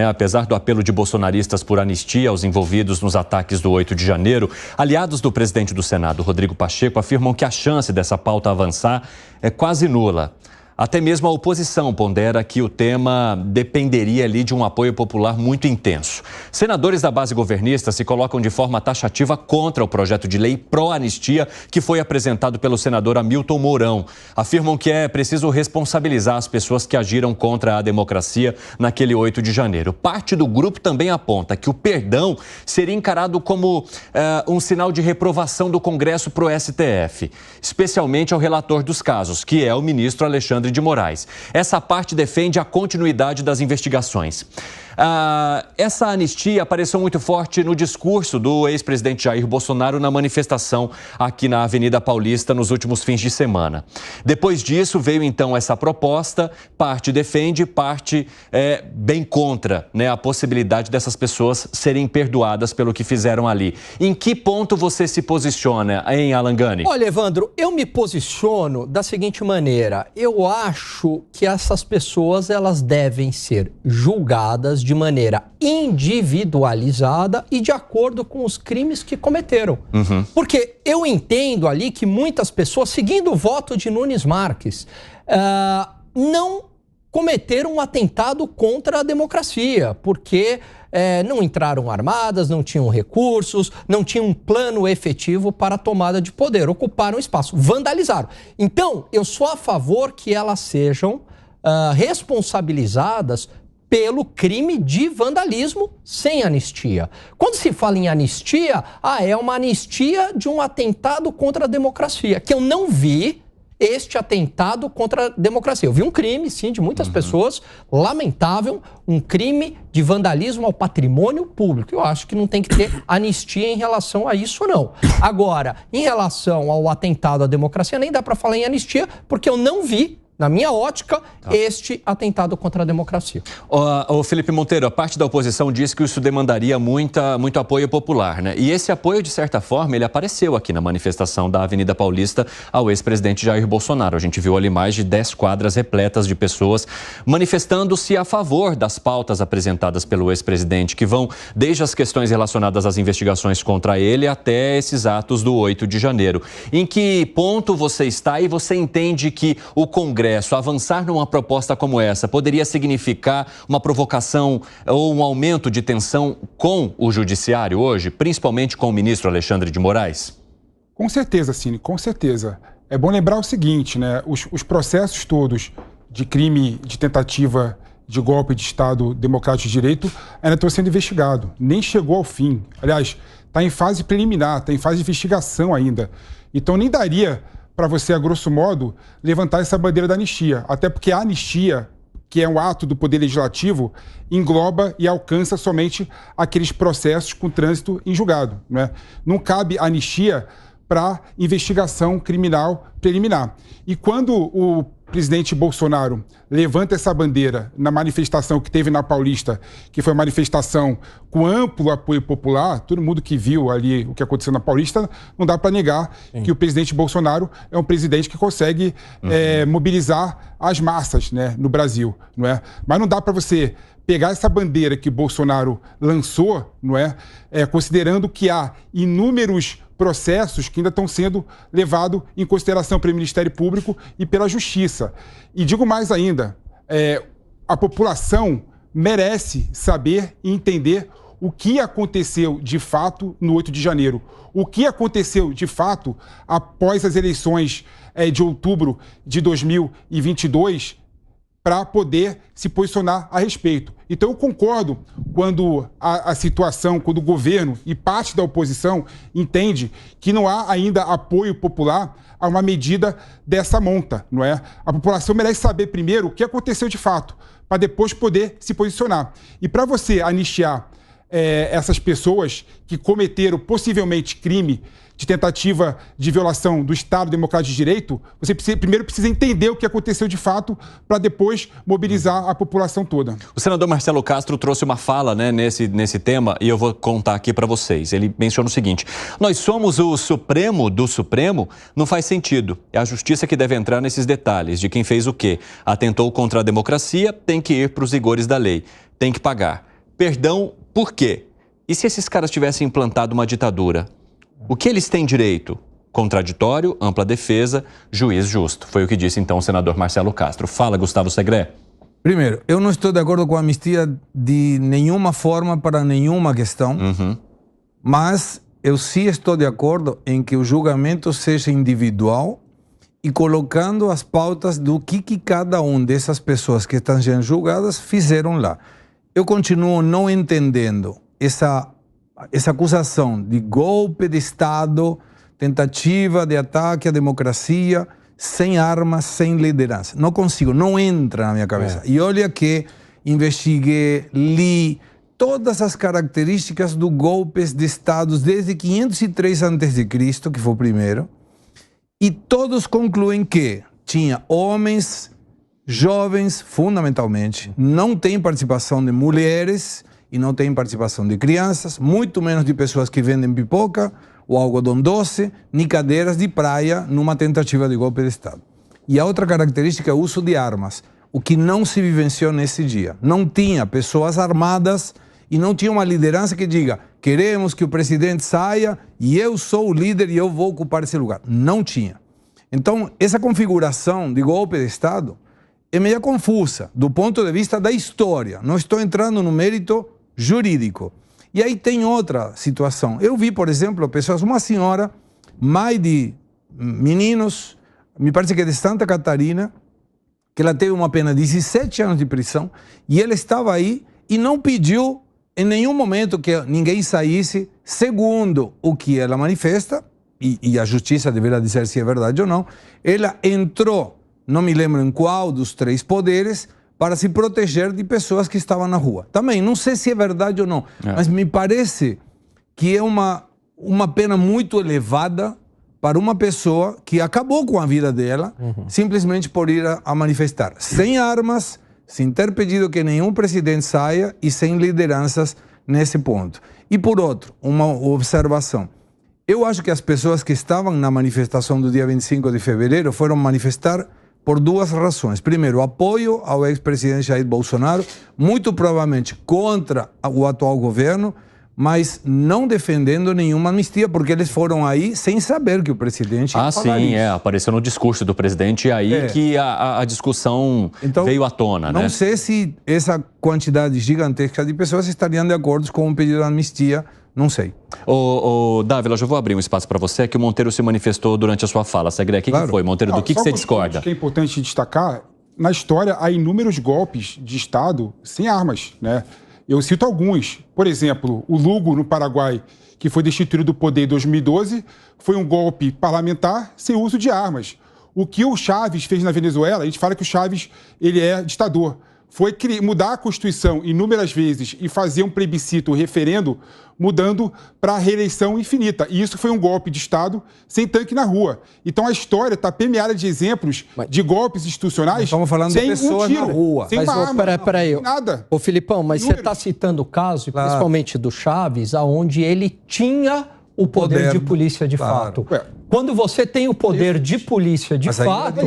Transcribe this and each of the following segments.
Apesar do apelo de bolsonaristas por anistia aos envolvidos nos ataques do 8 de janeiro, aliados do presidente do Senado, Rodrigo Pacheco, afirmam que a chance dessa pauta avançar é quase nula. Até mesmo a oposição pondera que o tema dependeria ali de um apoio popular muito intenso. Senadores da base governista se colocam de forma taxativa contra o projeto de lei pró-anistia que foi apresentado pelo senador Hamilton Mourão. Afirmam que é preciso responsabilizar as pessoas que agiram contra a democracia naquele 8 de janeiro. Parte do grupo também aponta que o perdão seria encarado como um sinal de reprovação do Congresso pro STF, especialmente ao relator dos casos, que é o ministro Alexandre de Moraes. Essa parte defende a continuidade das investigações. Essa anistia apareceu muito forte no discurso do ex-presidente Jair Bolsonaro na manifestação aqui na Avenida Paulista nos últimos fins de semana. Depois disso veio então essa proposta, parte defende, parte bem contra, a possibilidade dessas pessoas serem perdoadas pelo que fizeram ali. Em que ponto você se posiciona, hein, Alan Gani? Olha, Evandro, eu me posiciono da seguinte maneira. Eu acho que essas pessoas elas devem ser julgadas de maneira individualizada e de acordo com os crimes que cometeram. Porque eu entendo ali que muitas pessoas, seguindo o voto de Nunes Marques, não cometeram um atentado contra a democracia, porque não entraram armadas, não tinham recursos, não tinham um plano efetivo para a tomada de poder, ocuparam espaço, vandalizaram. Então, eu sou a favor que elas sejam responsabilizadas pelo crime de vandalismo sem anistia. Quando se fala em anistia, é uma anistia de um atentado contra a democracia, que eu não vi este atentado contra a democracia. Eu vi um crime, sim, de muitas pessoas, lamentável, um crime de vandalismo ao patrimônio público. Eu acho que não tem que ter anistia em relação a isso, não. Agora, em relação ao atentado à democracia, nem dá para falar em anistia, porque eu não vi, na minha ótica, este atentado contra a democracia. O Felipe Monteiro, a parte da oposição diz que isso demandaria muito apoio popular, E esse apoio, de certa forma, ele apareceu aqui na manifestação da Avenida Paulista ao ex-presidente Jair Bolsonaro. A gente viu ali mais de 10 quadras repletas de pessoas manifestando-se a favor das pautas apresentadas pelo ex-presidente, que vão desde as questões relacionadas às investigações contra ele até esses atos do 8 de janeiro. Em que ponto você está e você entende que o Congresso avançar numa proposta como essa poderia significar uma provocação ou um aumento de tensão com o judiciário hoje, principalmente com o ministro Alexandre de Moraes? Com certeza, Cine, com certeza. É bom lembrar o seguinte, os processos todos de crime, de tentativa de golpe de Estado democrático de direito ainda estão sendo investigados. Nem chegou ao fim. Aliás, está em fase preliminar, está em fase de investigação ainda. Então nem daria para você, a grosso modo, levantar essa bandeira da anistia. Até porque a anistia, que é um ato do Poder Legislativo, engloba e alcança somente aqueles processos com trânsito em julgado. Não cabe anistia para investigação criminal preliminar. E quando o presidente Bolsonaro levanta essa bandeira na manifestação que teve na Paulista, que foi uma manifestação com amplo apoio popular, todo mundo que viu ali o que aconteceu na Paulista, não dá para negar que o presidente Bolsonaro é um presidente que consegue mobilizar as massas no Brasil. Mas não dá para você pegar essa bandeira que Bolsonaro lançou, considerando que há inúmeros processos que ainda estão sendo levados em consideração pelo Ministério Público e pela Justiça. E digo mais ainda, a população merece saber e entender o que aconteceu de fato no 8 de janeiro. O que aconteceu de fato após as eleições de outubro de 2022 para poder se posicionar a respeito. Então eu concordo quando a situação, quando o governo e parte da oposição entende que não há ainda apoio popular a uma medida dessa monta, A população merece saber primeiro o que aconteceu de fato, para depois poder se posicionar. E para você anistiar essas pessoas que cometeram possivelmente crime de tentativa de violação do Estado Democrático de Direito, você primeiro precisa entender o que aconteceu de fato para depois mobilizar a população toda. O senador Marcelo Castro trouxe uma fala nesse tema e eu vou contar aqui para vocês. Ele menciona o seguinte: nós somos o Supremo do Supremo, não faz sentido. É a justiça que deve entrar nesses detalhes de quem fez o quê. Atentou contra a democracia, tem que ir para os rigores da lei. tem que pagar. Perdão por quê? E se esses caras tivessem implantado uma ditadura? O que eles têm direito? Contraditório, ampla defesa, juiz justo. Foi o que disse então o senador Marcelo Castro. Fala, Gustavo Segré. Primeiro, eu não estou de acordo com a anistia de nenhuma forma para nenhuma questão, mas eu sim estou de acordo em que o julgamento seja individual e colocando as pautas do que cada uma dessas pessoas que estão sendo julgadas fizeram lá. Eu continuo não entendendo essa acusação de golpe de Estado, tentativa de ataque à democracia, sem armas, sem liderança. Não consigo, não entra na minha cabeça. E olha que investiguei, li todas as características dos golpes de Estados desde 503 a.C., que foi o primeiro, e todos concluem que tinha homens, jovens, fundamentalmente, não tem participação de mulheres e não tem participação de crianças, muito menos de pessoas que vendem pipoca, o algodão doce, nem cadeiras de praia numa tentativa de golpe de Estado. E a outra característica é o uso de armas, o que não se vivenciou nesse dia. Não tinha pessoas armadas e não tinha uma liderança que diga queremos que o presidente saia e eu sou o líder e eu vou ocupar esse lugar. Não tinha. Então, essa configuração de golpe de Estado é meio confusa do ponto de vista da história. Não estou entrando no mérito jurídico. E aí tem outra situação. Eu vi, por exemplo, pessoas, uma senhora, mãe de meninos, me parece que é de Santa Catarina, que ela teve uma pena de 17 anos de prisão, e ela estava aí e não pediu em nenhum momento que ninguém saísse, segundo o que ela manifesta, e a justiça deverá dizer se é verdade ou não, ela entrou, não me lembro em qual dos 3 poderes, para se proteger de pessoas que estavam na rua. Também, não sei se é verdade ou não, mas me parece que é uma pena muito elevada para uma pessoa que acabou com a vida dela, simplesmente por ir a manifestar. Sem armas, sem ter pedido que nenhum presidente saia e sem lideranças nesse ponto. E por outro, uma observação. Eu acho que as pessoas que estavam na manifestação do dia 25 de fevereiro foram manifestar por 2 razões. Primeiro, apoio ao ex-presidente Jair Bolsonaro, muito provavelmente contra o atual governo, mas não defendendo nenhuma anistia, porque eles foram aí sem saber que o presidente ia falar isso. Apareceu no discurso do presidente e aí que a discussão veio à tona. Não sei se essa quantidade gigantesca de pessoas estariam de acordo com o pedido de anistia, não sei. Dávila, já vou abrir um espaço para você, que o Monteiro se manifestou durante a sua fala. Segré, que foi, Monteiro? Do que você discorda? O que é importante destacar, na história há inúmeros golpes de Estado sem armas, né? Eu cito alguns. Por exemplo, o Lugo, no Paraguai, que foi destituído do poder em 2012, foi um golpe parlamentar sem uso de armas. O que o Chávez fez na Venezuela, a gente fala que o Chávez ele é ditador, foi mudar a Constituição inúmeras vezes e fazer um plebiscito, um referendo, mudando para a reeleição infinita. E isso foi um golpe de Estado sem tanque na rua. Então a história está permeada de exemplos de golpes institucionais. Estamos falando de pessoas na rua. Sem uma arma, peraí. Nada. Ô Filipão, mas você está citando o caso, principalmente do Chaves, onde ele tinha o poder de polícia de fato. Quando você tem o poder de polícia de fato...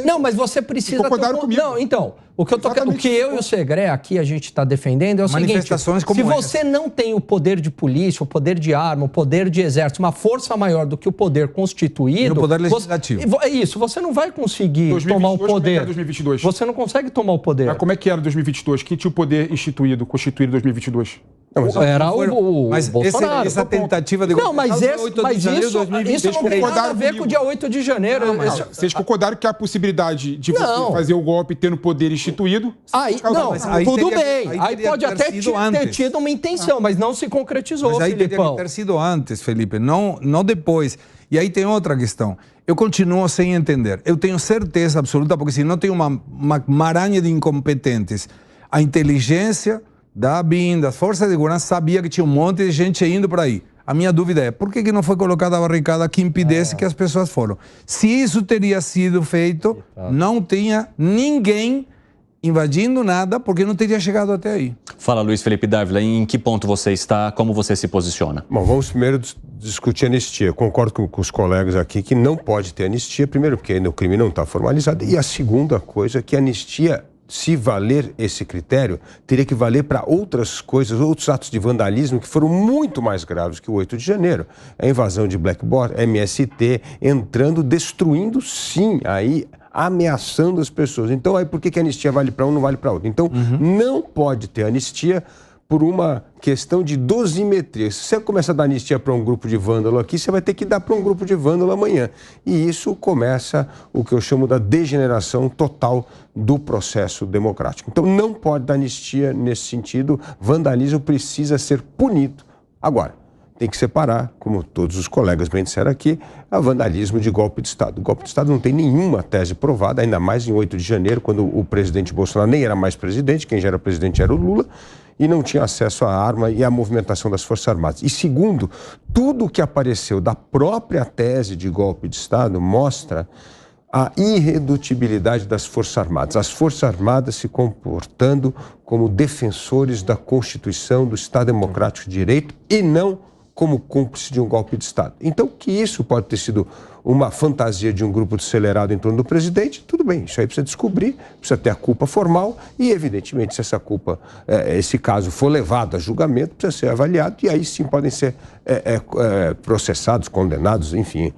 Não, mas você precisa... Concordaram comigo. Não, então, o que eu e o Segré aqui a gente está defendendo é o seguinte... Se você não tem o poder de polícia, o poder de arma, o poder de exército, uma força maior do que o poder constituído... E o poder legislativo. É isso, você não vai conseguir tomar o poder. Como é que era 2022? Você não consegue tomar o poder. Mas como é que era 2022? Quem tinha o poder constituído em 2022? Era o Bolsonaro. Essa tentativa de... Não, mas isso não tem nada a ver com o dia 8 de janeiro. Vocês concordaram que há a possibilidade de você fazer o golpe tendo poder instituído? Tudo bem. Aí pode até ter tido uma intenção, mas não se concretizou, Mas aí Filipão. teria que ter sido antes, Felipe, não depois. E aí tem outra questão. Eu continuo sem entender. Eu tenho certeza absoluta, porque se não tem uma maranha de incompetentes, a inteligência da ABIN, das forças de segurança, sabia que tinha um monte de gente indo por aí. A minha dúvida é, por que não foi colocada a barricada que impedisse que as pessoas foram? Se isso teria sido feito, não tinha ninguém invadindo nada, porque não teria chegado até aí. Fala, Luiz Felipe Dávila, em que ponto você está, como você se posiciona? Bom, vamos primeiro discutir anistia. Eu concordo com os colegas aqui que não pode ter anistia, primeiro porque o crime não está formalizado, e a segunda coisa é que a anistia se valer esse critério, teria que valer para outras coisas, outros atos de vandalismo que foram muito mais graves que o 8 de janeiro. A invasão de Black Bloc, MST, entrando, destruindo, sim, aí ameaçando as pessoas. Então, aí por que a anistia vale para um e não vale para outro? Então, não pode ter anistia por uma questão de dosimetria. Se você começa a dar anistia para um grupo de vândalo aqui, você vai ter que dar para um grupo de vândalo amanhã. E isso começa o que eu chamo da degeneração total do processo democrático. Então, não pode dar anistia nesse sentido. Vandalismo precisa ser punido. Agora, tem que separar, como todos os colegas bem disseram aqui, a vandalismo de golpe de Estado. O golpe de Estado não tem nenhuma tese provada, ainda mais em 8 de janeiro, quando o presidente Bolsonaro nem era mais presidente, quem já era presidente era o Lula, e não tinha acesso à arma e à movimentação das Forças Armadas. E segundo, tudo o que apareceu da própria tese de golpe de Estado mostra a irredutibilidade das Forças Armadas. As Forças Armadas se comportando como defensores da Constituição, do Estado Democrático de Direito e não como cúmplice de um golpe de Estado. Então, que isso pode ter sido uma fantasia de um grupo acelerado em torno do presidente, tudo bem, isso aí precisa descobrir, precisa ter a culpa formal e, evidentemente, se essa culpa, esse caso for levado a julgamento, precisa ser avaliado e aí sim podem ser processados, condenados, enfim,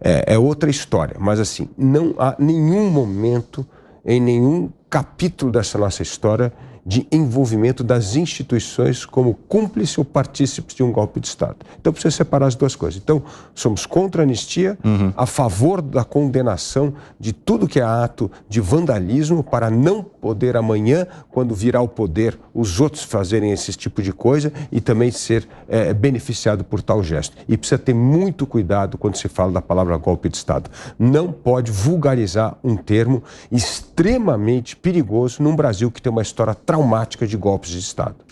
é outra história. Mas, assim, não há nenhum momento, em nenhum capítulo dessa nossa história, de envolvimento das instituições como cúmplice ou partícipe de um golpe de Estado. Então precisa separar as duas coisas. Então somos contra a anistia, a favor da condenação de tudo que é ato de vandalismo para não poder amanhã, quando virar o poder, os outros fazerem esse tipo de coisa e também ser beneficiado por tal gesto. E precisa ter muito cuidado quando se fala da palavra golpe de Estado. Não pode vulgarizar um termo extremamente perigoso num Brasil que tem uma história traumática de golpes de Estado.